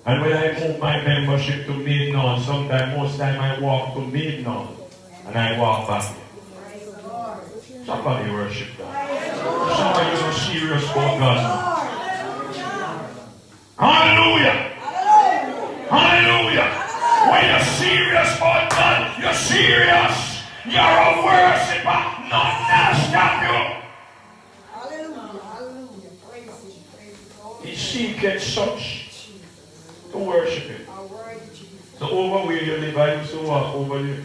And when I move my membership to Midnight, sometimes, most time I walk to Midnight and I walk back. Somebody worship God. Somebody is serious about God. Hallelujah. Hallelujah. When you're serious about God, you're serious. You're a worshiper. Nothing else stop you. Hallelujah. Hallelujah. Praise Him. He seeketh such to worship Him. So over where you live, I used to walk over there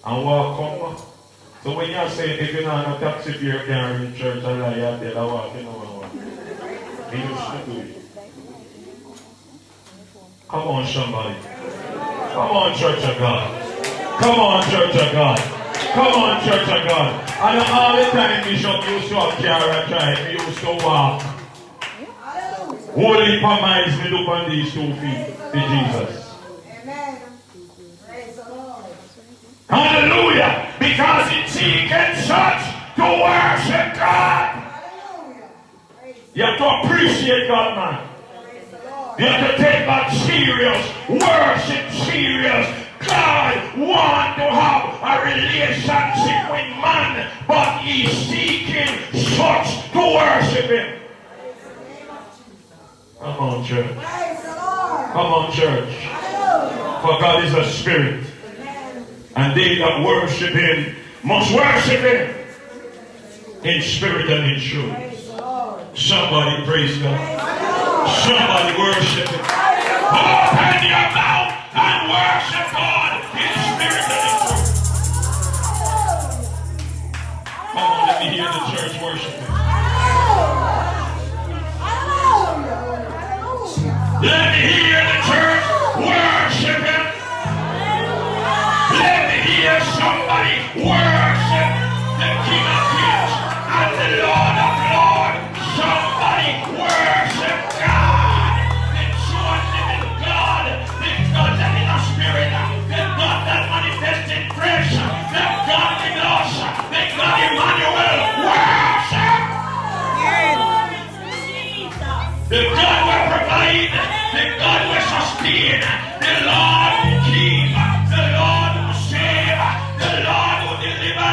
and walk come back. So when you say, if you're not a taxi fare can reach church, I lie out there, I walk, you know what? He used to do it. Come on, somebody. Come on, church of God. Come on, church of God. Come on, church of God. And all the time Bishop used to have car drive, he used to walk. Holy miles me look on these 2 feet to Jesus. Amen. Praise the Lord. Hallelujah. Because it seeketh such to worship God. Hallelujah. You have to appreciate God, man. Praise the Lord. You have to take God serious. Worship serious. God wants to have a relationship with man, but He's seeking such to worship Him. Come on, church. Praise the Lord. Come on, church. Hallelujah. For God is a spirit. Amen. And they that worship Him must worship Him in spirit and in truth. Praise the Lord. Somebody praise God. Praise the Lord. Somebody worship Him. Praise the Lord. Open your mouth and worship God in spirit and in truth. Come on, let me hear the church worship Him. Let me hear the church worship Him. Let me hear somebody worship the King of Kings and the Lord of Lords. Somebody worship God, the true and living God, the God that is a spirit, the God that manifests in flesh, the God in us, the God Emmanuel. Worship the God will provide, the God will sustain, the Lord who keep, the Lord who save, the Lord who deliver.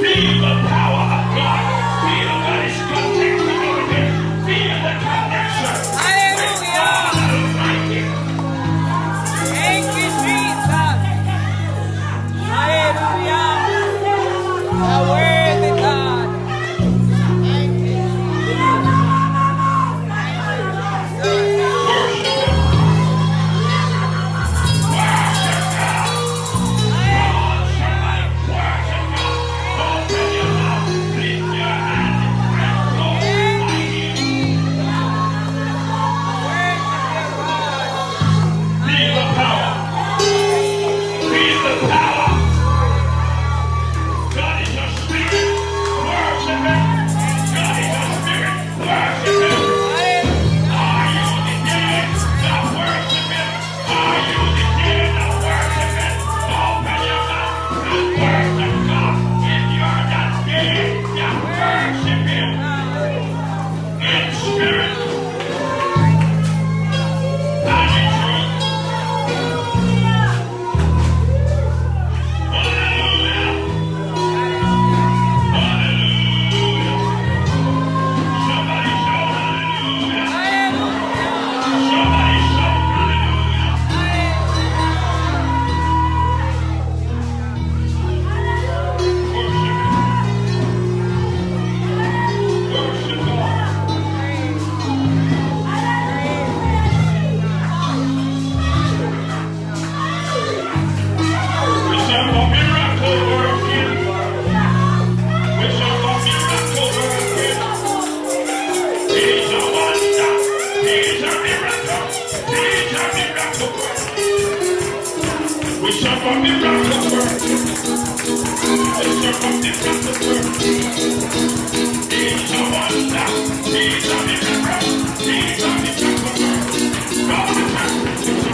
Feel the power of God. Feel God is connecting over here. Feel the connection. Hallelujah. God Almighty. Thank you, Jesus. Hallelujah. The word of God. Thank you, Feel the power. Feel the power. God is your spirit. Worship Him. God is your spirit. Worship Him. Are you the dead that worship Him? Are you the dead that worship Him? Open your mouth and worship God. If you're not dead, that worship Him in spirit and in truth. Hallelujah. Hallelujah. Somebody shout hallelujah. Somebody shout hallelujah. Worship Him. Worship God. We serve a miracle working. We serve a miracle working. He's a wonder. He's a miracle. He's a miracle working. We serve a miracle working. We serve a miracle working. He's a wonder. He's a miracle. He's a miracle working. God is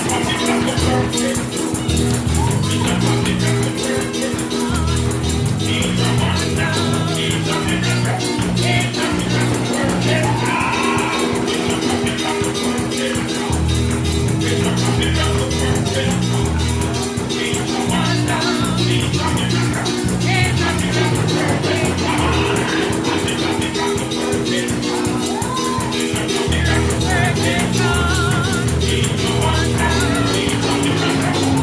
a miracle working. He's a miracle working. He's a wonder. He's a miracle. He's a miracle working. He's a miracle working. He's a miracle working. He's a wonder. He's a miracle. He's a miracle working. He's a miracle working. He's a miracle working. He's a wonder. He's a miracle.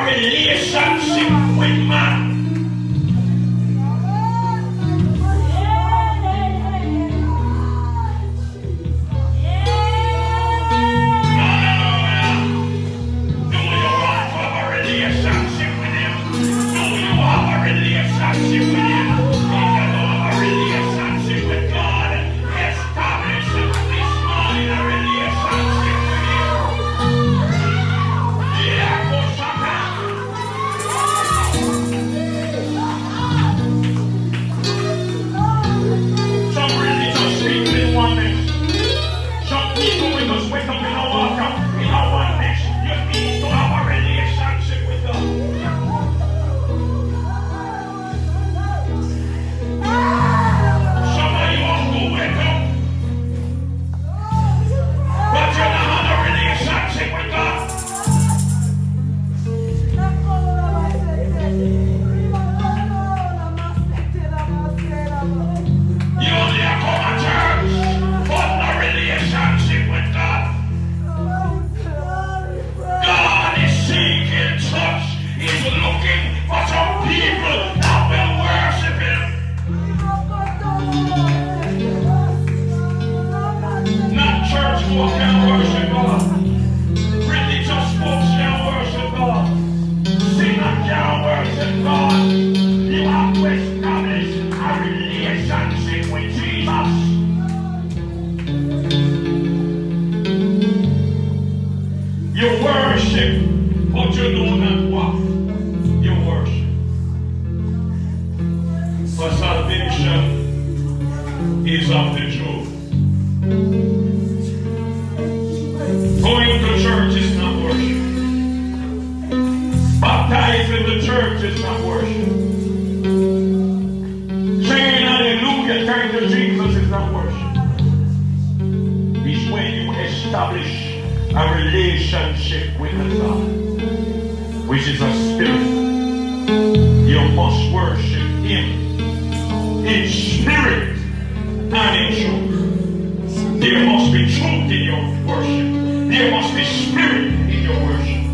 relationship with man. Is of the truth. Going to church is not worship. Baptized in the church is not worship. Saying hallelujah, turn to Jesus is not worship. It's when you establish a relationship with the God, which is a spirit. You must worship Him in spirit and in truth. There must be truth in your worship. There must be spirit in your worship.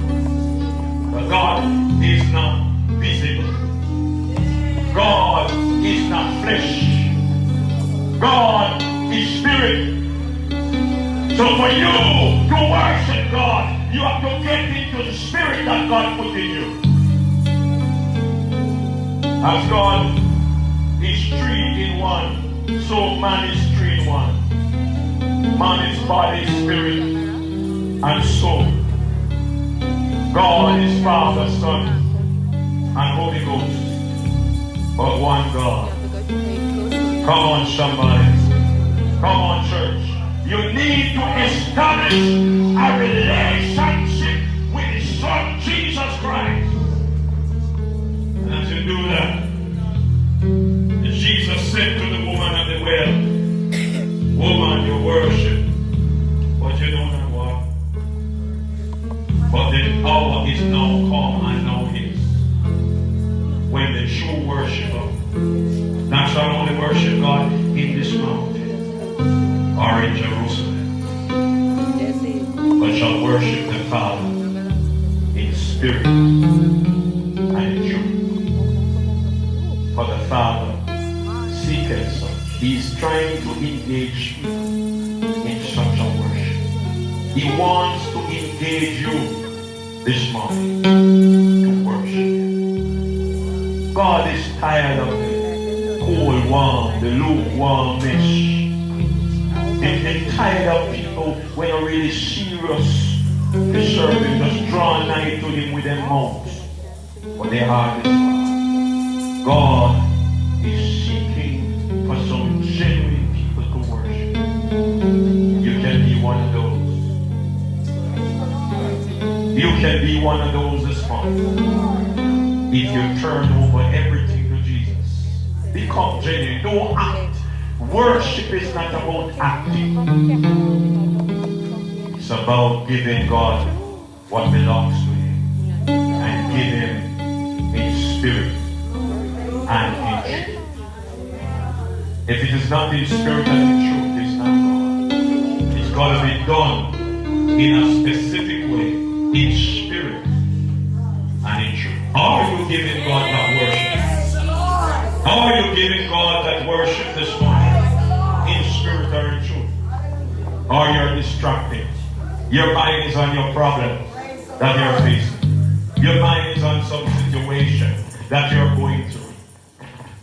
But God is not visible. God is not flesh. God is spirit. So for you to worship God, you have to get into the spirit that God put in you. As God is 3 in 1, so man is 3 in 1. Man is body, spirit, and soul. God is Father, Son, and Holy Ghost. But one God. Come on, somebody. Come on, church. You need to establish a relationship with His Son, Jesus Christ. And as you do that, Jesus said to the woman at the well, woman, you worship, but you don't know what. But the hour is now come and now is, when the true worshiper not shall only worship God in this mountain or in Jerusalem, but shall worship the Father in spirit and in truth. For the Father seeketh such. He's trying to engage you in such a worship. He wants to engage you this morning to worship Him. God is tired of the cold, warm, the lukewarmness. They're tired of people when they're really serious to serve Him, just draw nigh to Him with their mouths, but their heart is far. God is seeking for some genuine people to worship. You can be one of those. You can be one of those this morning. If you turn over everything to Jesus, become genuine. Don't act. Worship is not about acting. It's about giving God what belongs to Him and give Him in spirit and in truth. If it is not in spirit and in truth, it's not God. It's got to be done in a specific way, in spirit and in truth. Are you giving God that worship? Are you giving God that worship this morning? In spirit or in truth? Or you're distracted? Your mind is on your problem that you're facing. Your mind is on some situation that you're going through.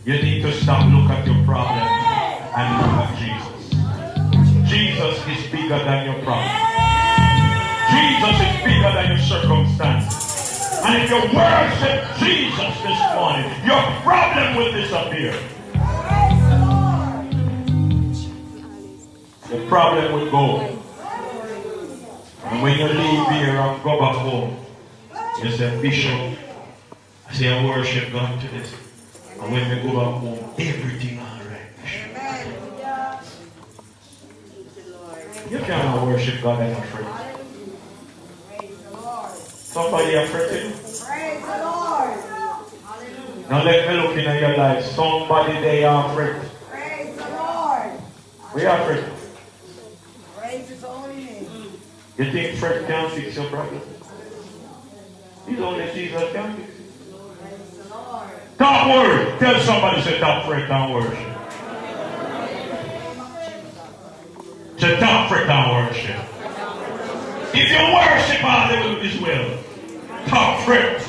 You need to stop, look at your problem and look at Jesus. Jesus is bigger than your problem. Jesus is bigger than your circumstance. And if you worship Jesus this morning, your problem will disappear. The problem will go. And when you leave here and go back home, you say, Bishop, I say I worship God to this. And when we go back home, everything alright. You cannot worship God and afraid. Somebody afraid? Praise the Lord. Now let me look in your life. Somebody they are afraid. Praise the Lord. We are afraid. Praise his holy name. You think Fred can fix your problem? He's only Jesus can fix it. Praise the Lord. Don't worry. Tell somebody, say, don't fret, don't worship. Say, don't fret, don't worship. If you worship all they will is well. Don't fret.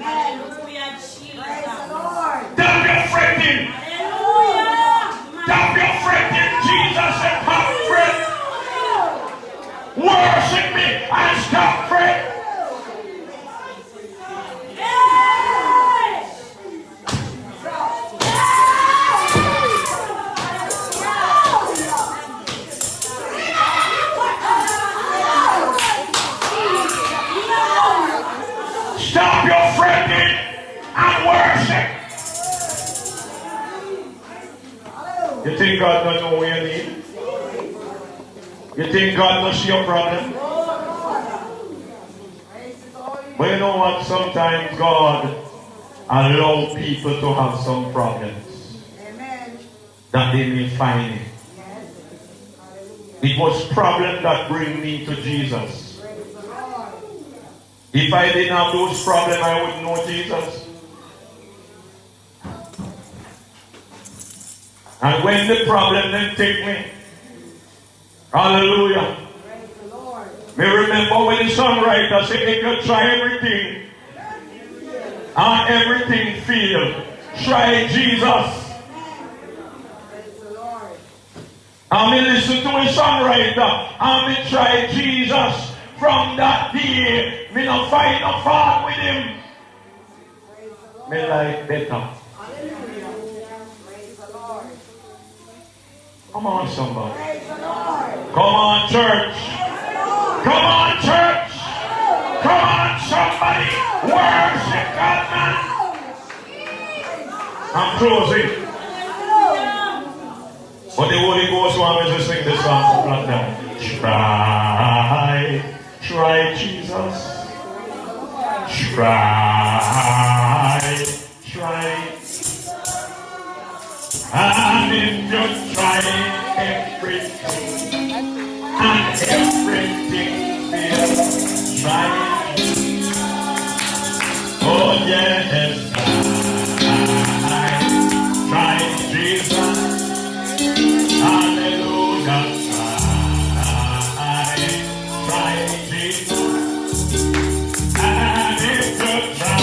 Amen. Praise the Lord. Don't be fretting. Don't be fretting. Jesus said, don't fret. Worship me and stop fret. Stop your fretting and worship. You think God doesn't know what you need? You think God knows your problem? But you know what? Sometimes God allows people to have some problems that they may find it. It was problem that bring me to Jesus. If I didn't have those problems, I wouldn't know Jesus. And when the problem then take me, hallelujah. Me remember when the songwriter said, if you try everything, and everything fail, try Jesus. And me listen to a songwriter, and me try Jesus. From that day, me no find no fault with him. Me like better. Come on, somebody. Come on, church. Come on, church. Come on, somebody. Worship God, man. I'm closing. But the Holy Ghost wants me to sing this song like that. Try Jesus. Try. And if you try everything, and everything feels try. Oh yes, try Jesus. Hallelujah. Try Jesus. And if you try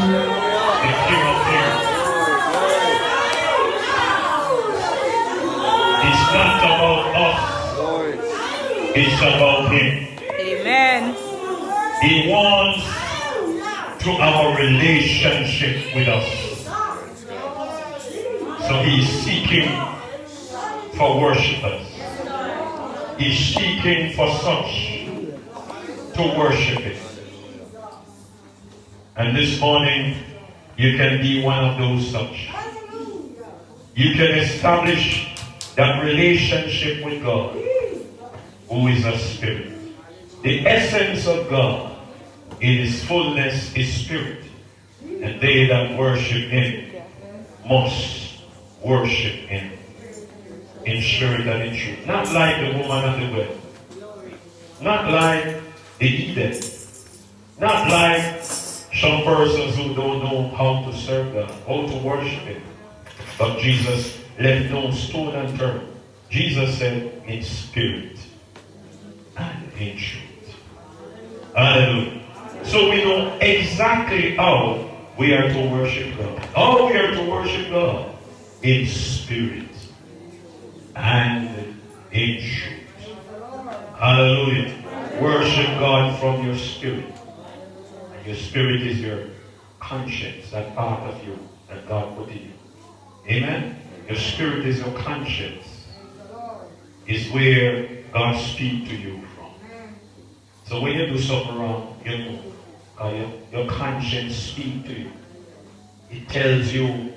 the King of Kings. It's not about us, Lord. it's about Him. Amen. He wants to have a relationship with us. So He's seeking for worshipers. He's seeking for such to worship Him. And this morning, you can be one of those such. You can establish that relationship with God, who is a spirit. The essence of God in His fullness is spirit. And they that worship Him must worship Him in spirit and in truth. Not like the woman at the well. Not like the heathen. Not like some persons who don't know how to serve God, how to worship Him. But Jesus left no stone unturned. Jesus said, in spirit and in truth. Hallelujah. So we know exactly how we are to worship God. How we are to worship God in spirit and in truth. Hallelujah. Worship God from your spirit. And your spirit is your conscience, that part of you that God put in you. Amen? Your spirit is your conscience. Is where God speaks to you from. So when you do something wrong, you know, your conscience speaks to you. It tells you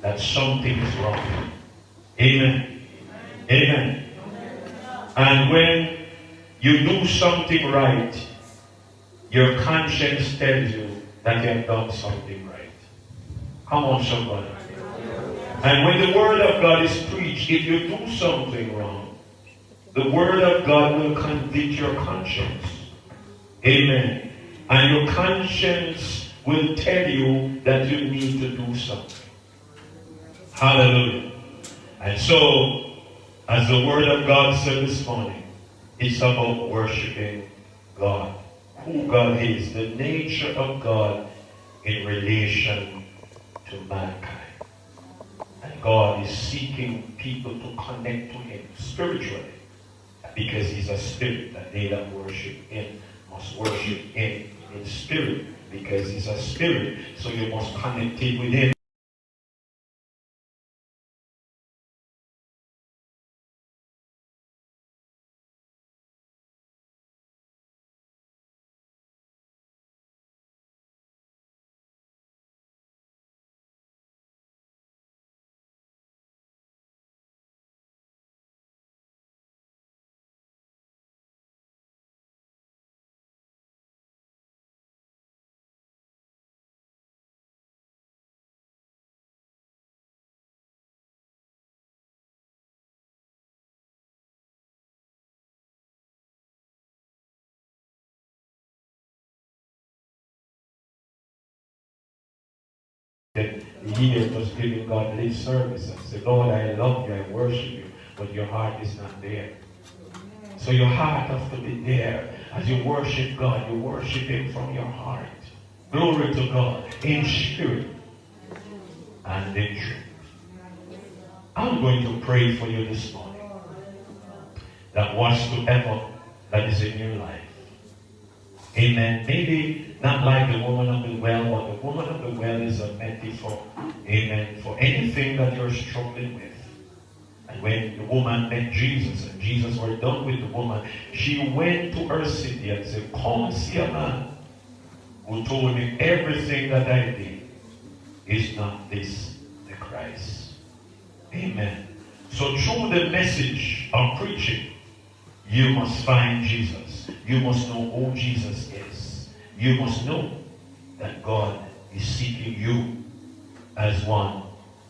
that something is wrong. Amen. Amen. And when you do something right, your conscience tells you that you have done something right. Come on, somebody. And when the word of God is preached, if you do something wrong, the word of God will convict your conscience. Amen. And your conscience will tell you that you need to do something. Hallelujah. And so, as the word of God said this morning, it's about worshiping God. Who God is, the nature of God in relation to mankind. And God is seeking people to connect to Him spiritually. Because He's a spirit, that they that worship Him must worship Him in spirit. Because He's a spirit, so you must connect it with Him. That here was giving God lip service and say, Lord, I love you, I worship you, but your heart is not there. So your heart has to be there. As you worship God, you worship Him from your heart. Glory to God, in spirit and in truth. I'm going to pray for you this morning, that whatsoever that is in your life, amen. Maybe not like the woman of the well, but the woman of the well is a metaphor, amen, for anything that you're struggling with. And when the woman met Jesus, and Jesus were done with the woman, she went to her city and said, come see a man who told me everything that I did. Is not this the Christ? Amen. So through the message I'm preaching, you must find Jesus. You must know who Jesus is. You must know that God is seeking you as one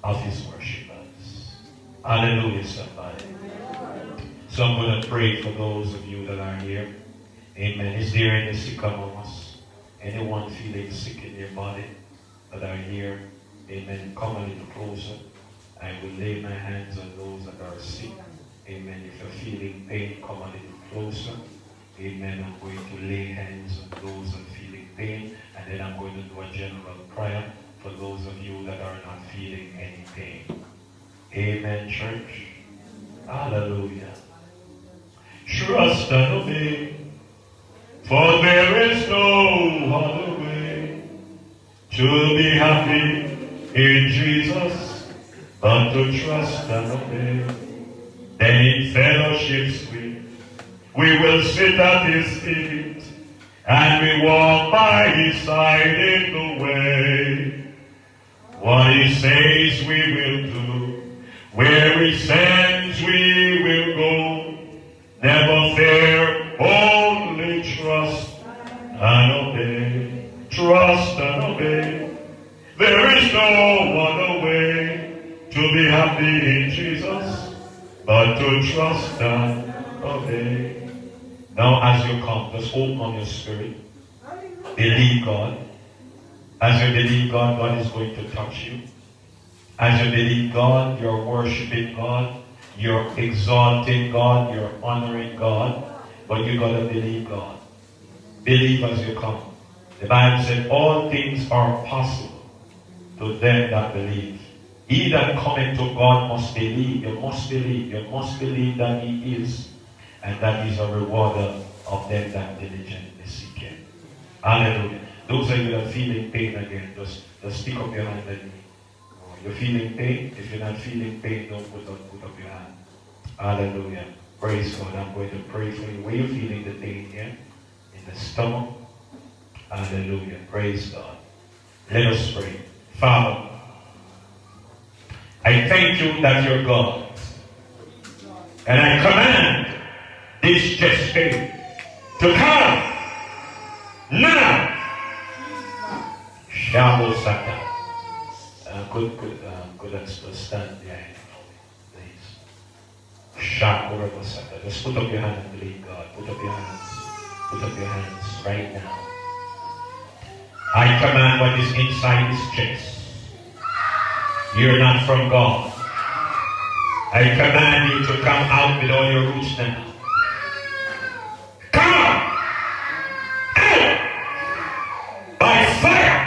of His worshipers. Hallelujah, somebody. So I'm going to pray for those of you that are here. Amen. Is there any sick among us? Anyone feeling sick in your body that are here? Amen. Come a little closer. I will lay my hands on those that are sick. Amen. If you're feeling pain, come a little closer. Amen. I'm going to lay hands on those that are feeling pain, and then I'm going to do a general prayer for those of you that are not feeling any pain. Amen, church. Hallelujah. Trust and obey, for there is no other way to be happy in Jesus but to trust and obey. Then in fellowship sweet, we will sit at his feet, and we walk by his side in the way. What he says we will do, where he sends we will go. Never fear, only trust and obey. Trust and obey. There is no other way to be happy in Jesus but to trust and obey. Now as you come, just open on your spirit. Believe God. As you believe God, God is going to touch you. As you believe God, you're worshiping God. You're exalting God, you're honoring God, but you gotta believe God. Believe as you come. The Bible said all things are possible to them that believe. He that cometh to God must believe. You must believe. You must believe that he is, and that he's a rewarder of them that diligently seek him. Hallelujah. Those of you that are feeling pain again, just stick up your hand at me. You're feeling pain? If you're not feeling pain, don't put up your hand. Hallelujah. Praise God. I'm going to pray for you. Where you're feeling the pain here? In the stomach. Hallelujah. Praise God. Let us pray. Father, I thank you that you're God. And I command this chest pain to come now. Shabo Sata. Could stand behind, please. Shabo Sata. Just put up your hand and believe God. Put up your hands. Put up your hands right now. I command what is inside this chest. You're not from God. I command you to come out with all your roots now. Come out! Out! By fire!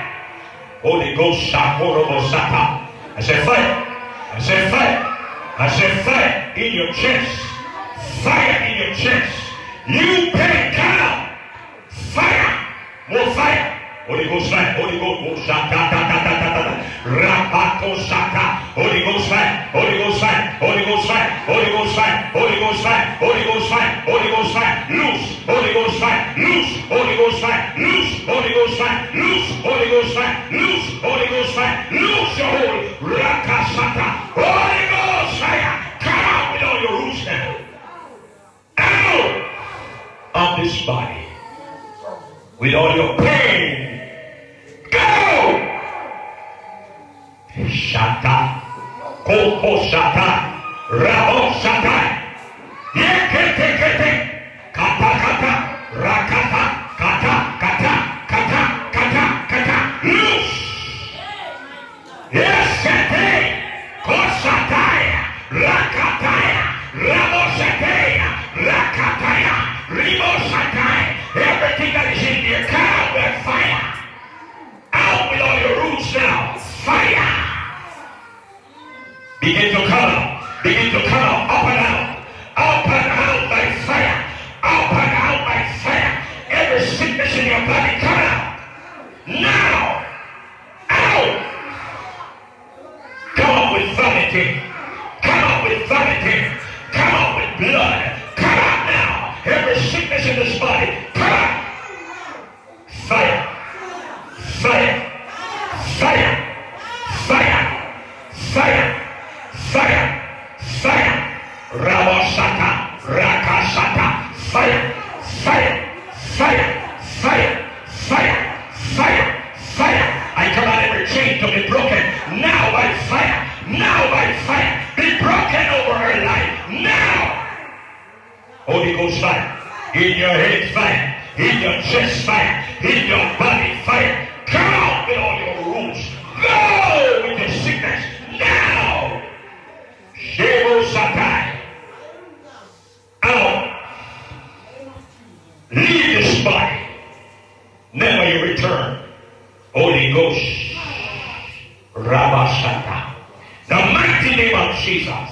Holy Ghost, Shakorobosata. I said fire. I said fire. I said fire in your chest. Fire in your chest. You pain, come out. Fire. More fire. Holy Ghost fire. Holy Ghost fire. Rapato Shaka. Holy Ghost fire. Holy Ghost fire. Holy Ghost fire. Holy Ghost fire. Holy Ghost fire. Holy Ghost fire. Holy Ghost fire. Loose. Holy Ghost fire. Loose. Holy Ghost fire. Loose. Holy Ghost fire. Loose. Holy Ghost fire. Loose. Holy Ghost fire. Loose your hold. Rakasata. Holy Ghost fire. Come out with all your roots now. Out of this body. With all your pain. Go! Shata. Koko shata. Rabo shata. Yekete. Kata kata. Rakata. Kata kata. Kata kata kata. Loose. Yes, shate. Kosataya. Rakataya. Rabo shataya. Rakataya. Ribo shataya. Everything that is in your car with fire. Out with all your roots now. Fire. Begin to come out. Begin to come out. Up and out. Up and out by fire. Up and out by fire. Every sickness in your body, come out. Now. Out. Come out with vanity. Come out with vanity. Come out with blood. Come out now. Every sickness in this body, come out. Fire. Fire. Fire. Fire. Fire. Fire. Fire. Rabosata. Rakasata. Fire. Fire. Fire. Fire. Fire. Fire. Fire. I command every chain to be broken now by fire. Now by fire. Be broken over her life. Now. Holy Ghost fire. In your head fire. In your chest fire. In your body fire. Come out with all your roots. Go with the sickness. Now. Shebo Satai. Out. Leave this body. Never you return Rabashata. The mighty name of Jesus.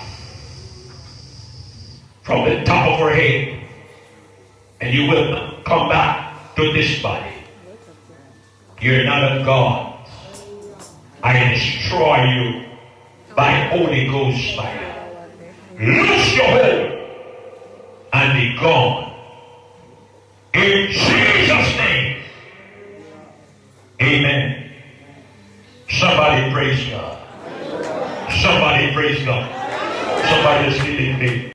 From the top of her head. And you will come back to this body. You're not a God. I destroy you by Holy Ghost fire. Loose your hold and be gone. In Jesus' name. Amen. Somebody praise God. Somebody praise God. Somebody is feeling me.